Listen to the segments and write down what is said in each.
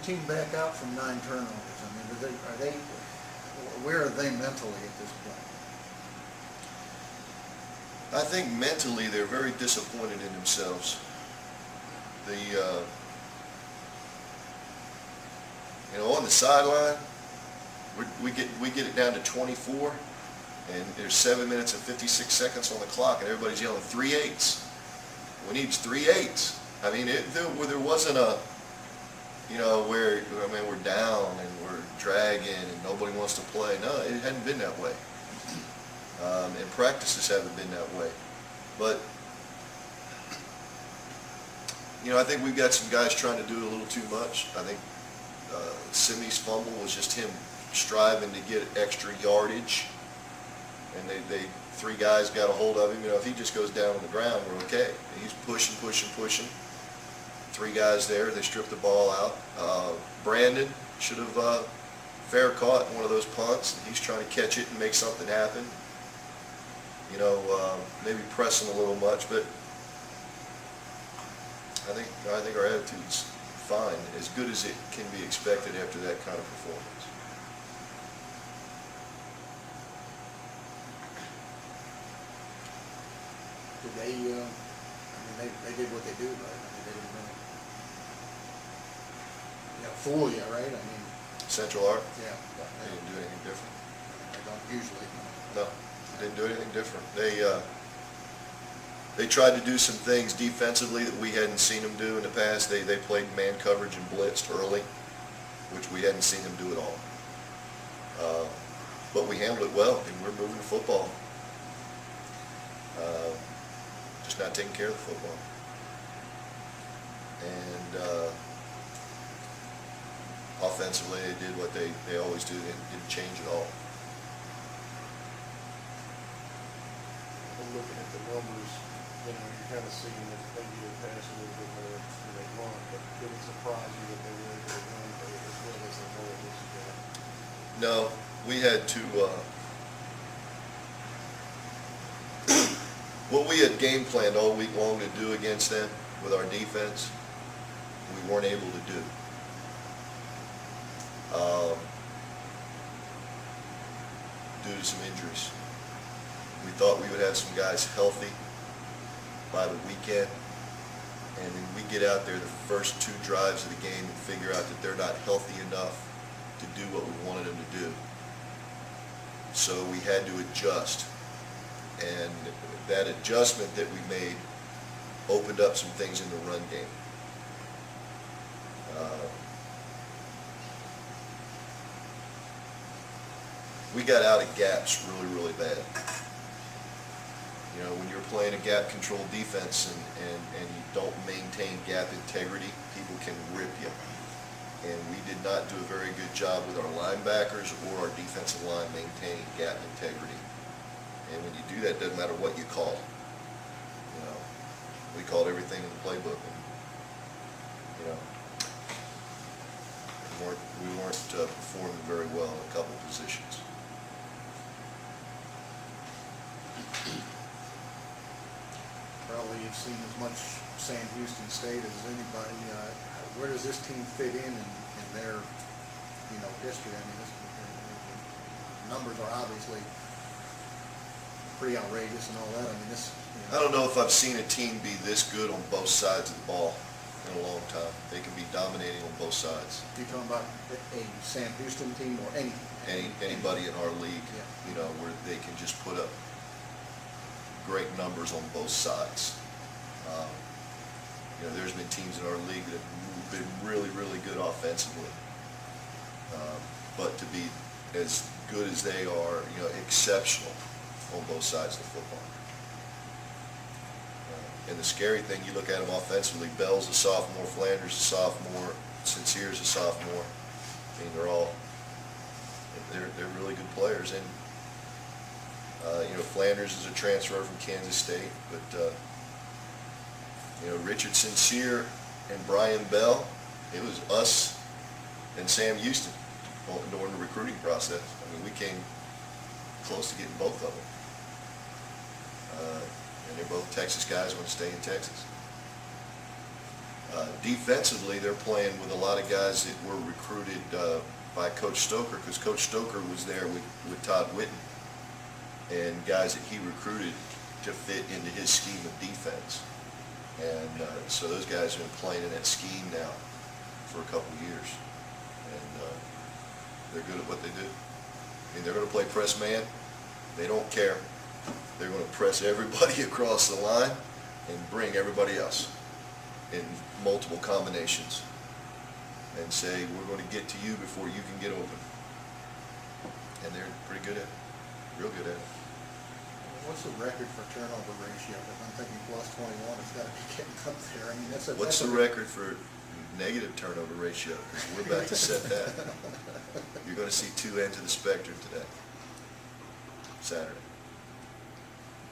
team back out from 9 turnovers? I mean, where are they mentally at this point? I think mentally they're very disappointed in themselves. On the sideline, we get it down to 24, and there's 7 minutes and 56 seconds on the clock, and everybody's yelling 3-8s. We need 3-8s. I mean, there wasn't a, where we're down and we're dragging and nobody wants to play. No, it hadn't been that way. And practices haven't been that way. But, I think we've got some guys trying to do a little too much. I think Simi's fumble was just him striving to get extra yardage. And they 3 guys got a hold of him. If he just goes down on the ground, we're okay. He's pushing. 3 guys there. They stripped the ball out. Brandon should have fair caught one of those punts. He's trying to catch it and make something happen. Maybe pressing a little much, but I think our attitude's fine, as good as it can be expected after that kind of performance. Did they, they did what they do, right? I mean, they didn't really, fool you, right? I mean, Central Art? Yeah. They didn't do anything different. They don't usually. No, didn't do anything different. They tried to do some things defensively that we hadn't seen them do in the past. They played man coverage and blitzed early, which we hadn't seen them do at all. But we handled it well, and we're moving the football. Just not taking care of the football. And offensively, they did what they always do. They didn't change at all. I'm looking at the numbers, you're kind of seeing that they get pass a little bit more than they run, but did it surprise you that they were able to run as well as they were this year? No, we had to, what we had game planned all week long to do against them with our defense, we weren't able to do. Due to some injuries. We thought we would have some guys healthy by the weekend, and then we get out there the first 2 drives of the game and figure out that they're not healthy enough to do what we wanted them to do. So we had to adjust, and that adjustment that we made opened up some things in the run game. We got out of gaps really bad. When you're playing a gap control defense and you don't maintain gap integrity, people can rip you. And we did not do a very good job with our linebackers or our defensive line maintaining gap integrity. And when you do that, it doesn't matter what you call. We called everything in the playbook. And, we weren't performing very well in a couple positions. Probably you've seen as much Sam Houston State as anybody. Where does this team fit in their, history? I mean, the numbers are obviously pretty outrageous and all that. I mean, this. I don't know if I've seen a team be this good on both sides of the ball in a long time. They can be dominating on both sides. You're talking about a Sam Houston team or anybody in our league, yeah. Where they can just put up great numbers on both sides. There's been teams in our league that have been really good offensively, but to be as good as they are, exceptional on both sides of the football. And the scary thing, you look at them offensively, Bell's a sophomore, Flanders a sophomore, Sincere's a sophomore. I mean, they're really good players. And Flanders is a transfer from Kansas State, but Richard Sincere and Brian Bell, it was us and Sam Houston during the recruiting process. I mean, we came close to getting both of them. And they're both Texas guys, want to stay in Texas. Defensively, they're playing with a lot of guys that were recruited by Coach Stoker, because Coach Stoker was there with Todd Whitten and guys that he recruited to fit into his scheme of defense. And so those guys have been playing in that scheme now for a couple of years. And they're good at what they do. I mean, they're going to play press man. They don't care. They're going to press everybody across the line and bring everybody else in multiple combinations and say, we're going to get to you before you can get open. And they're pretty good at it, real good at it. What's the record for turnover ratio? Because I'm thinking plus 21, it's got to be getting up there. I mean, What's the record for negative turnover ratio? 'Cause we're about to set that. You're going to see two ends of the spectrum today, Saturday.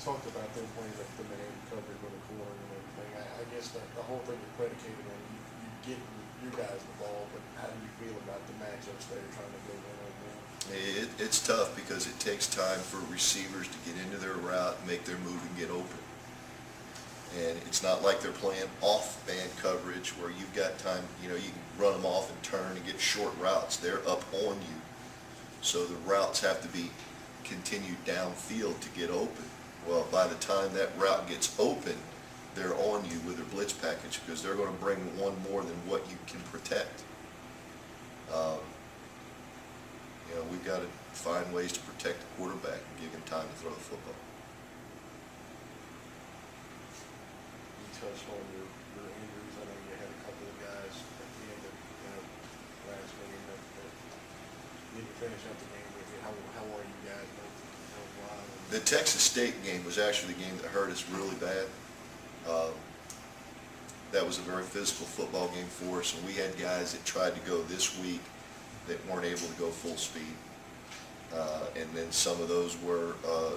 Talked about them playing the man coverage with the corner and everything. I guess the whole thing is predicated on you getting you guys the ball, but how do you feel about the matchups they're trying to go in on? It's tough because it takes time for receivers to get into their route, make their move, and get open. And it's not like they're playing off man coverage where you've got time, you can run them off and turn and get short routes. They're up on you. So the routes have to be continued downfield to get open. Well, by the time that route gets open, they're on you with their blitz package because they're going to bring one more than what you can protect. We've got to find ways to protect the quarterback and give him time to throw the football. You touched on your injuries. I know you had a couple of guys at the end of last game that didn't finish up the game with you. How are you guys? The Texas State game was actually the game that hurt us really bad. That was a very physical football game for us, and we had guys that tried to go this week that weren't able to go full speed. And then some of those were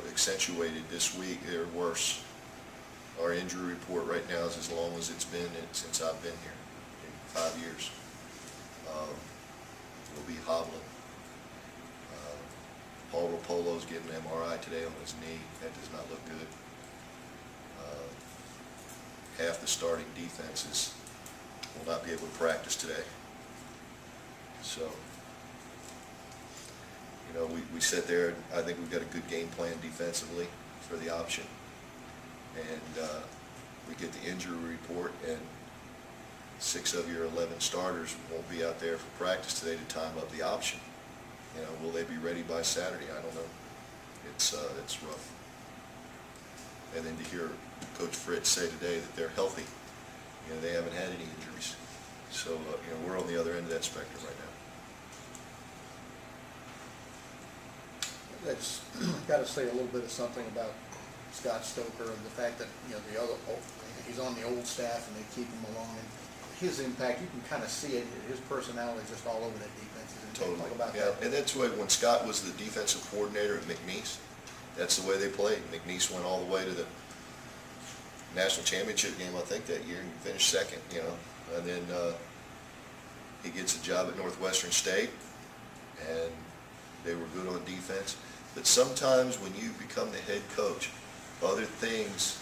accentuated this week. They're worse. Our injury report right now is as long as it's been since I've been here, in 5 years. We'll be hobbling. Paul Rapolo's getting an MRI today on his knee. That does not look good. Half the starting defenses will not be able to practice today. So, we sit there, and I think we've got a good game plan defensively for the option. And we get the injury report, and 6 of your 11 starters won't be out there for practice today to time up the option. Will they be ready by Saturday? I don't know. It's rough. And then to hear Coach Fritz say today that they're healthy, they haven't had any injuries. So, we're on the other end of that spectrum right now. I just got to say a little bit of something about Scott Stoker and the fact that, he's on the old staff and they keep him along. And his impact, you can kind of see it, his personality just all over that defense. Totally. About yeah, that. and that's why when Scott was the defensive coordinator at McNeese, that's the way they played. McNeese went all the way to the national championship game, I think, that year, and finished second, And then he gets a job at Northwestern State, and they were good on defense. But sometimes when you become the head coach, other things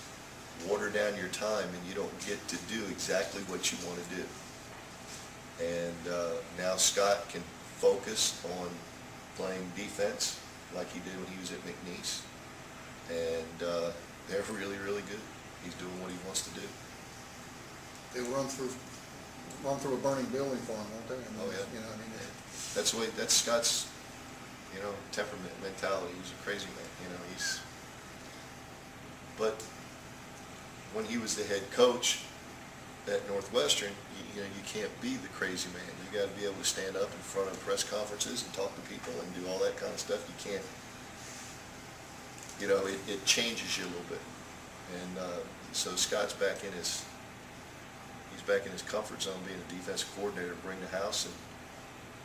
water down your time, and you don't get to do exactly what you want to do. And now Scott can focus on playing defense like he did when he was at McNeese. And they're really, really good. He's doing what he wants to do. They'll run through a burning building for him, won't they? Oh, yeah. That's the way, that's Scott's, temperament, mentality. He's a crazy man, but when he was the head coach at Northwestern, you can't be the crazy man. You got to be able to stand up in front of press conferences and talk to people and do all that kind of stuff. You can't, it changes you a little bit. And so Scott's back in his comfort zone, being a defensive coordinator, bring the house and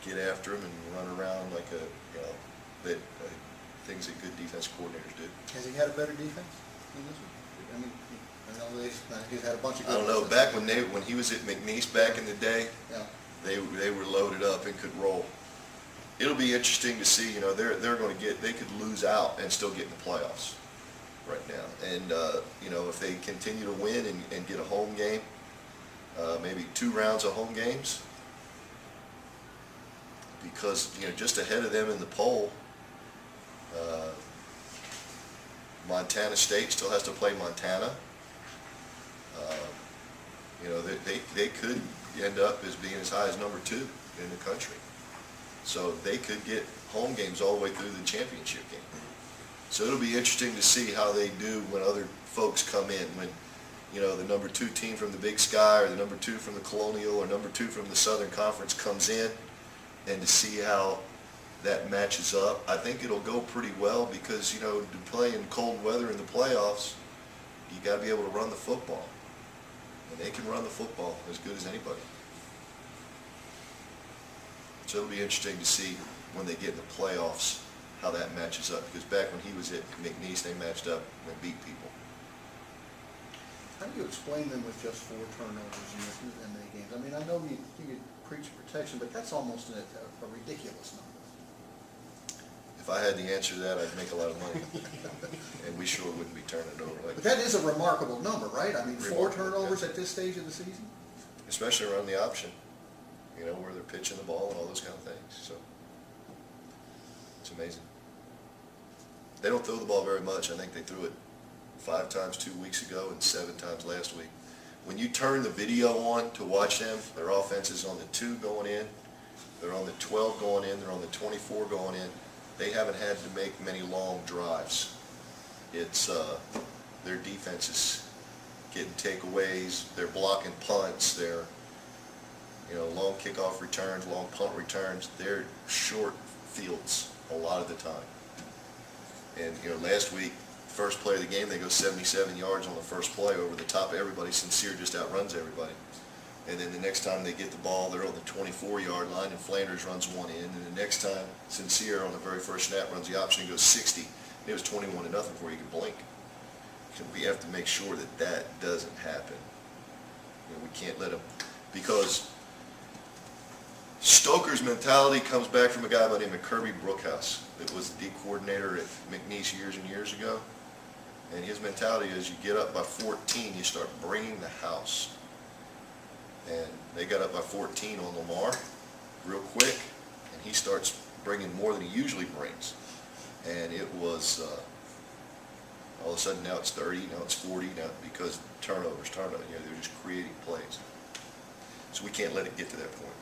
get after him and run around like things that good defensive coordinators do. Has he had a better defense than this one? He's had a bunch of good I don't know. ones. Back when he was at McNeese back in the day, yeah. they were loaded up and could roll. It'll be interesting to see. They're going to they could lose out and still get in the playoffs right now. And if they continue to win and get a home game, maybe 2 rounds of home games. Because, just ahead of them in the poll, Montana State still has to play Montana. They could end up as being as high as number 2 in the country. So they could get home games all the way through the championship game. So it'll be interesting to see how they do when other folks come in, when, the number 2 team from the Big Sky or the number 2 from the Colonial or number 2 from the Southern Conference comes in, and to see how that matches up. I think it'll go pretty well because, to play in cold weather in the playoffs, you got to be able to run the football. And they can run the football as good as anybody. So it'll be interesting to see when they get in the playoffs how that matches up. Because back when he was at McNeese, they matched up and beat people. How do you explain them with just 4 turnovers in the games? I mean, I know you could preach protection, but that's almost a ridiculous number. If I had the answer to that, I'd make a lot of money. And we sure wouldn't be turning it over like But that is a remarkable number, right? I mean, 4 Remarkable, turnovers yeah. at this stage of the season? Especially around the option, where they're pitching the ball and all those kind of things. So it's amazing. They don't throw the ball very much. I think they threw it 5 times 2 weeks ago and 7 times last week. When you turn the video on to watch them, their offense is on the 2 going in, they're on the 12 going in, they're on the 24 going in. They haven't had to make many long drives. It's their defense is getting takeaways, they're blocking punts, they're long kickoff returns, long punt returns. They're short fields a lot of the time. And last week, first play of the game, they go 77 yards on the first play over the top of everybody. Sincere just outruns everybody. And then the next time they get the ball, they're on the 24-yard line, and Flanders runs one in. And the next time, Sincere on the very first snap runs the option and goes 60. And it was 21-0 before you could blink. So we have to make sure that that doesn't happen. We can't let them, because Stoker's mentality comes back from a guy by the name of Kirby Brookhouse that was the D coordinator at McNeese years and years ago. And his mentality is you get up by 14, you start bringing the house. And they got up by 14 on Lamar real quick, and he starts bringing more than he usually brings. And it was, all of a sudden now it's 30, now it's 40, now because turnovers, they're just creating plays. So we can't let it get to that point.